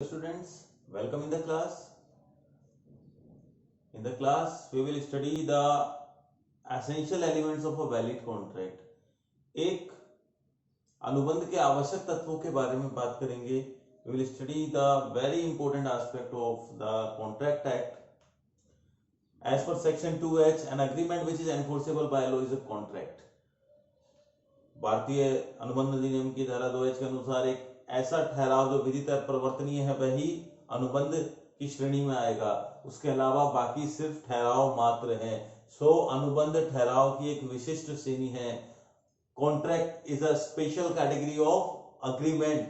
Students, welcome in the class. In the class, we will study the essential elements of a valid contract. एक अनुबंध के आवश्यक तत्वों के बारे में बात करेंगे. We will study the very important aspect of the Contract Act. As per Section 2H, an agreement which is enforceable by law is a contract. भारतीय अनुबंध अधिनियम की धारा 2H के अनुसार एक ऐसा ठहराव जो विधितः प्रवर्तनीय है वही अनुबंध की श्रेणी में आएगा. उसके अलावा बाकी सिर्फ ठहराव मात्र है. अनुबंध ठहराव की एक विशिष्ट श्रेणी है. Contract is a special category of agreement.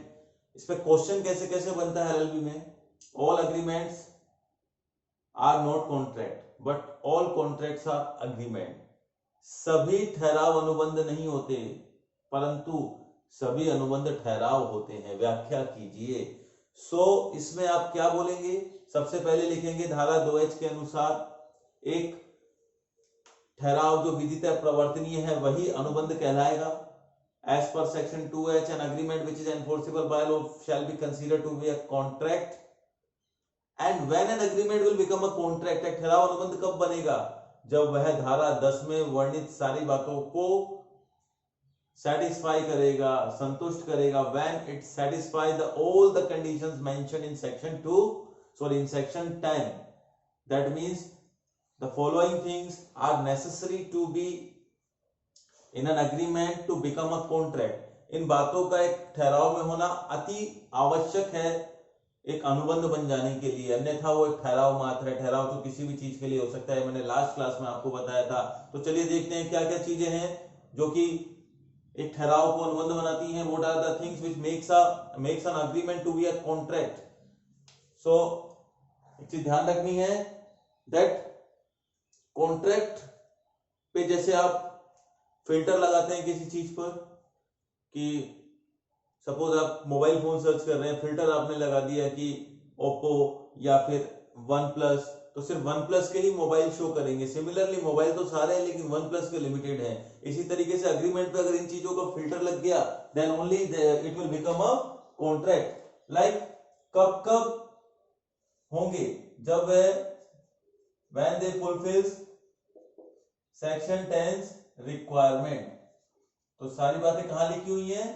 इस पे क्वेश्चन कैसे कैसे बनता है एलएलबी में. All agreements are not contract but all contracts are agreement. सभी ठहराव अनुबंध नहीं होते परंतु सभी अनुबंध ठहराव होते हैं. व्याख्या कीजिए. इसमें आप क्या बोलेंगे. सबसे पहले लिखेंगे धारा 2H के अनुसार एक ठहराव जो विधितः प्रवर्तनीय है वही अनुबंध कहलाएगा. As per section 2H an agreement which is enforceable by law shall be considered to be a contract. And when an agreement will become a contract. एक ठहराव अनुबंध कब बनेगा. जब वह धारा 10 में वर्णित सारी बातों को satisfy करेगा, संतुष्ट करेगा. when it satisfy all the conditions mentioned in section 2 in section 10. that means the following things are necessary to be in an agreement to become a contract. इन बातों का एक ठहराव में होना अति आवश्यक है एक अनुबंध बन जाने के लिए. अन्यथा वो एक ठहराव मात्र है. ठहराव तो किसी भी चीज के लिए हो सकता है. मैंने लास्ट क्लास में आपको बताया था. तो चलिए देखते हैं क्या क्या चीजें हैं जो कि एक ठहराव को अनुबंध बनाती हैं. What are the things which makes an agreement to be a contract. एक चीज ध्यान रखनी है दैट कॉन्ट्रैक्ट पे जैसे आप फिल्टर लगाते हैं किसी चीज पर कि सपोज आप मोबाइल फोन सर्च कर रहे हैं. फिल्टर आपने लगा दिया कि ओप्पो या फिर वन प्लस, तो सिर्फ वन प्लस के ही मोबाइल शो करेंगे. सिमिलरली मोबाइल तो सारे हैं लेकिन वन प्लस के लिमिटेड है. इसी तरीके से अग्रीमेंट पे अगर इन चीजों का फिल्टर लग गया then only it will become a contract. Like कब कब होंगे. जब when they fulfils section 10 requirement. तो सारी बातें कहां लिखी हुई हैं.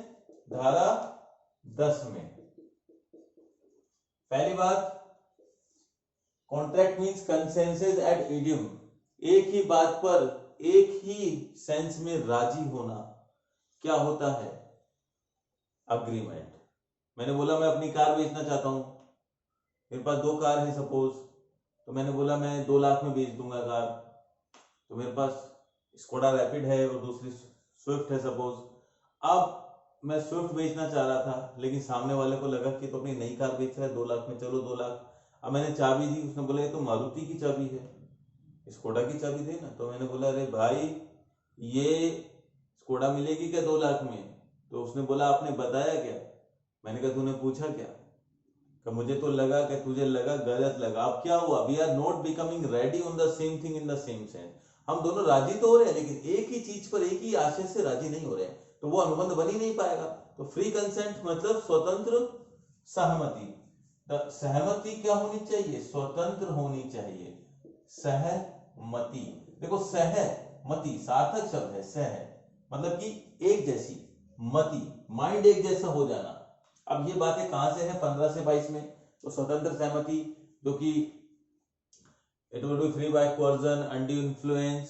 धारा 10 में. पहली बात, contract means consensus ad idem. एक ही बात पर एक ही सेंस में राजी होना क्या होता है. अग्रीमेंट. मैंने बोला मैं अपनी कार बेचना चाहता हूं. मेरे पास दो कार है सपोज. तो मैंने बोला मैं 2 लाख में बेच दूंगा कार. तो मेरे पास स्कोडा रैपिड है और दूसरी स्विफ्ट है सपोज. अब मैं स्विफ्ट बेचना चाह रहा था लेकिन सामने वाले को लगा कि तो अपनी नई कार बेच रहा है 2 लाख में, चलो 2 लाख. अब मैंने चाबी दी. उसने बोला ये तो मारुति की चाबी है, स्कोडा की चाबी दे ना. तो मैंने बोला अरे भाई ये स्कोडा मिलेगी क्या 2 लाख में. तो उसने बोला आपने बताया क्या. मैंने कहा तूने पूछा क्या. कि मुझे तो लगा कि तुझे लगा गलत लगा. अब क्या हुआ. We are not becoming ready on the same thing in the same sense. हम दोनों राजी तो हो रहे हैं लेकिन एक ही चीज पर एक ही आशय से राजी नहीं हो रहे हैं. तो वो अनुबंध बन ही नहीं पाएगा. तो फ्री कंसेंट मतलब स्वतंत्र सहमति. सहमति क्या होनी चाहिए. स्वतंत्र होनी चाहिए. सहमति. देखो सहमति सार्थक शब्द है. सह मतलब कि एक जैसी, मति माइंड एक जैसा हो जाना. अब ये बातें कहां से है 15 से 22 में. तो स्वतंत्र सहमति जो कि it will be free by coercion, undue influence,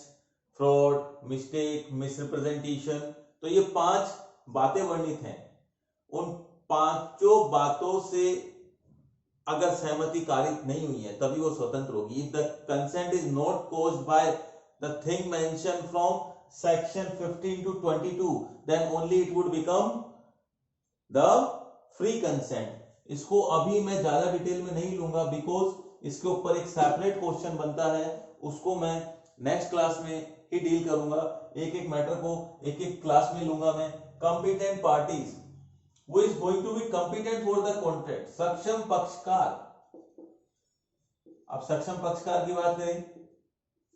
fraud, mistake, misrepresentation. तो ये 5 बातें वर्णित हैं. उन 5 बातों से अगर सहमति कारित नहीं हुई है तभी वो स्वतंत्र होगी. If the consent is not caused by the thing mention from section 15 to 22 then only it would become the free consent. इसको अभी मैं ज्यादा डिटेल में नहीं लूंगा बिकॉज इसके ऊपर एक सेपरेट क्वेश्चन बनता है. उसको मैं नेक्स्ट क्लास में ही डील करूंगा. एक एक मैटर को एक एक क्लास में लूंगा मैं. Competent parties. Who is going to be competent for the contract? सक्षम पक्षकार. अब सक्षम पक्षकार की बात करें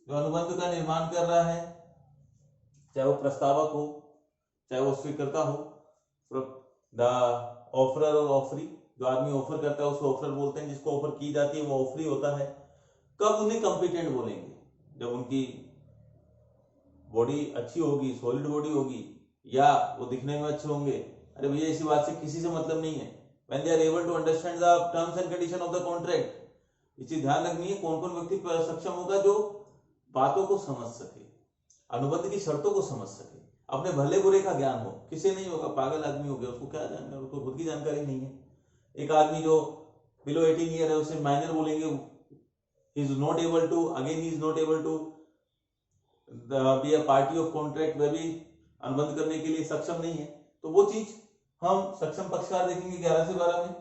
जो अनुबंध का निर्माण कर रहा है, चाहे वो प्रस्तावक हो चाहे वो स्वीकर्ता हो, द ऑफरर और ऑफरी. जो आदमी ऑफर करता है उसको ऑफर बोलते हैं, जिसको ऑफर की जाती है वो ऑफरी होता है। कब उन्हें कॉम्पिटेंट बोलेंगे? जब उनकी बॉडी अच्छी होगी, सॉलिड बॉडी होगी, या वो दिखने में अच्छे होंगे। अरे भैया इसी बात से किसी से मतलब नहीं है। When they are able to understand the terms and condition of the contract, ये चीज ध्यान रखनी है। कौन कौन व्यक्ति सक्षम होगा? जो बातों को समझ सके, अनुबंध की शर्तों को समझ सके, अपने भले बुरे का ज्ञान हो। किसे नहीं होगा? पागल आदमी हो गया, उसको क्या जानना, उसको खुद की जानकारी नहीं है। एक आदमी जो बिलो 18 ईयर है उसे माइनर बोलेंगे, he is not able to, again he is not able to be a party of contract, वह भी अनुबंध करने के लिए सक्षम नहीं है। तो वो चीज हम सक्षम पक्षकार देखेंगे 11 से 12 में।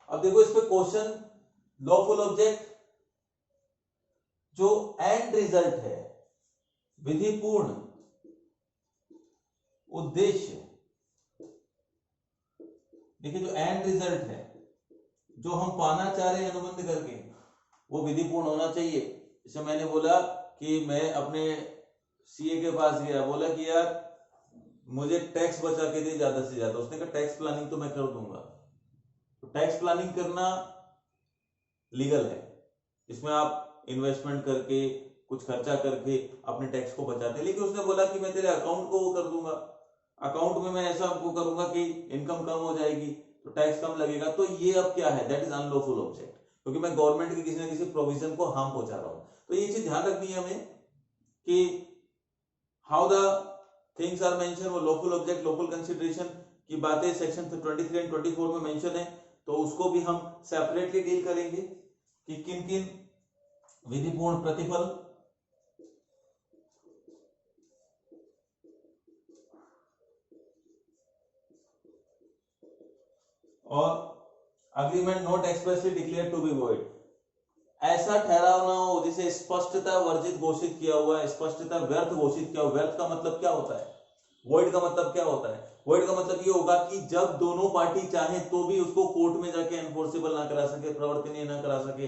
अब देखो इस पे क्वेश्चन, लॉफुल ऑब्जेक्ट जो एंड रिजल्ट है, विधिपूर्ण उद्देश्य। देखिए जो एंड रिजल्ट है, जो हम पाना चाह रहे हैं अनुबंध करके, वो विधिपूर्ण होना चाहिए। जैसे मैंने बोला कि मैं अपने सीए के पास गया, बोला कि यार मुझे टैक्स बचा के दे ज्यादा से ज्यादा। उसने कहा टैक्स प्लानिंग तो मैं कर दूंगा। तो टैक्स प्लानिंग करना लीगल है, इसमें आप इन्वेस्टमेंट करके कुछ खर्चा करके अपने टैक्स को बचाते हैं। लेकिन उसने बोला कि मैं तेरे अकाउंट को वो कर दूंगा, अकाउंट में मैं ऐसा वो करूंगा कि इनकम कम हो जाएगी तो टैक्स कम लगेगा। तो ये अब क्या है? दैट इज अनलॉफुल ऑब्जेक्ट, क्योंकि मैं गवर्नमेंट के किसी ना किसी प्रोविजन को हार्म पहुंचा रहा हूं। तो ये चीज ध्यान रखनी है हमें कि how the things are mention. वो लॉफुल ऑब्जेक्ट, लॉफुल कंसिडरेशन की बातें सेक्शन 23 एंड 24 में मेंशन है, तो उसको भी हम सेपरेटली डील करेंगे कि किन किन विधिपूर्ण प्रतिफल और agreement not expressly declare to be void. ऐसा ठहराव ना हो जिसे स्पष्टता वर्जित घोषित किया हुआ है, स्पष्टता व्यर्थ घोषित किया हुआ। व्यर्थ का मतलब क्या होता है? वॉइड का मतलब क्या होता है? वॉइड का मतलब ये होगा कि जब दोनों पार्टी चाहे तो भी उसको कोर्ट में जाके एनफोर्सेबल ना करा सके, प्रवर्तनीय ना करा सके।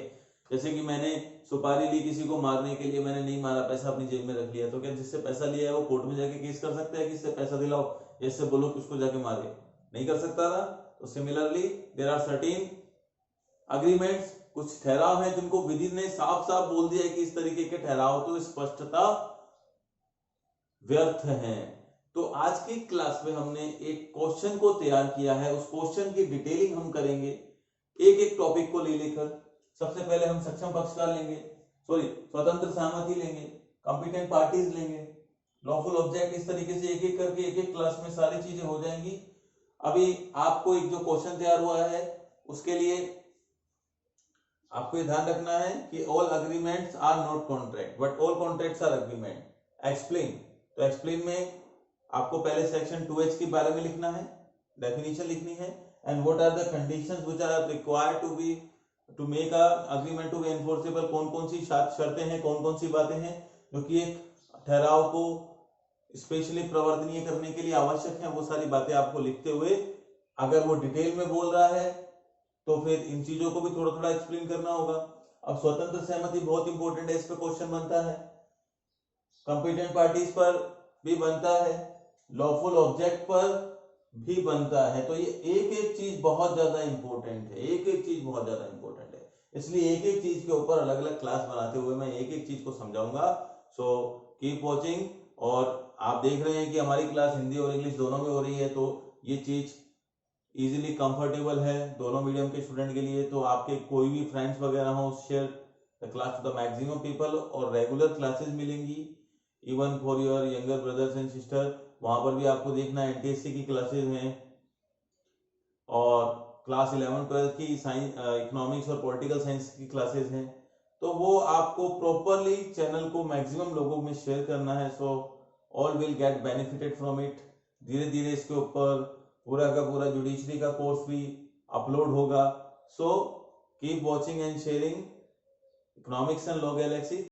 जैसे कि मैंने सुपारी ली किसी को मारने के लिए, मैंने नहीं मारा, पैसा अपनी जेब में रख लिया, तो क्या जिससे पैसा लिया है वो कोर्ट में जाके केस कर सकता है कि इससे पैसा दिलाओ, इससे बोलो कि उसको जाके मारे? नहीं कर सकता था। तो similarly there are certain agreements, कुछ ठहराव है जिनको विधि ने साफ साफ बोल दिया है कि इस तरीके के ठहराव तो स्पष्टता व्यर्थ है। तो आज की क्लास में हमने एक क्वेश्चन को तैयार किया है, उस क्वेश्चन की डिटेलिंग हम करेंगे एक एक टॉपिक को ले लेकर। सबसे पहले हम सक्षम पक्षकार लेंगे, स्वतंत्र सहमति लेंगे, कॉम्पिटेंट पार्टीज लेंगे, लॉफुल ऑब्जेक्ट। इस तरीके से एक एक करके एक एक क्लास में सारी चीजें हो जाएंगी। अभी आपको एक जो क्वेश्चन तैयार हुआ है उसके लिए आपको ये ध्यान रखना है कि all agreements are not contract but all contracts are agreement. Explain, तो एक्सप्लेन में आपको पहले सेक्शन 2H के बारे में लिखना है, डेफिनेशन लिखनी है, and what are the conditions which are required to make a agreement to be enforceable. कौन कौन सी शर्तें हैं, कौन कौन सी बातें हैं जो कि एक ठहराव को स्पेशली प्रवर्तनीय करने के लिए आवश्यक है, वो सारी बातें आपको लिखते हुए, अगर वो डिटेल में बोल रहा है तो फिर इन चीजों को भी थोड़ा थोड़ा एक्सप्लेन करना होगा। अब स्वतंत्र सहमति बहुत इंपॉर्टेंट है, इस पर क्वेश्चन बनता है, कॉम्पिटेंट पार्टीज पर भी बनता है, लॉफुल ऑब्जेक्ट पर भी बनता है। तो ये एक एक चीज बहुत ज्यादा इंपॉर्टेंट है, एक एक चीज बहुत ज्यादा इंपॉर्टेंट है। इसलिए एक एक चीज के ऊपर अलग अलग क्लास बनाते हुए मैं एक एक चीज को समझाऊंगा। So keep watching. और आप देख रहे हैं कि हमारी क्लास हिंदी और इंग्लिश दोनों में हो रही है, तो ये चीज इजीली कंफर्टेबल है दोनों मीडियम के स्टूडेंट के लिए। तो आपके कोई भी फ्रेंड्स वगैरह हो, share the class to the maximum people. और रेगुलर क्लासेस मिलेंगी even for your younger brothers and sister, वहां पर भी आपको देखना है। NTSC की क्लासेस हैं और क्लास 11-12 की साइंस, इकोनॉमिक्स और पॉलिटिकल साइंस की क्लासेस हैं। तो वो आपको प्रॉपरली चैनल को मैक्सिमम लोगों में शेयर करना है, so all will get benefited from it. धीरे धीरे इसके ऊपर पूरा का पूरा जुडिशरी का कोर्स भी अपलोड होगा। So keep watching and sharing economics and law Galaxy.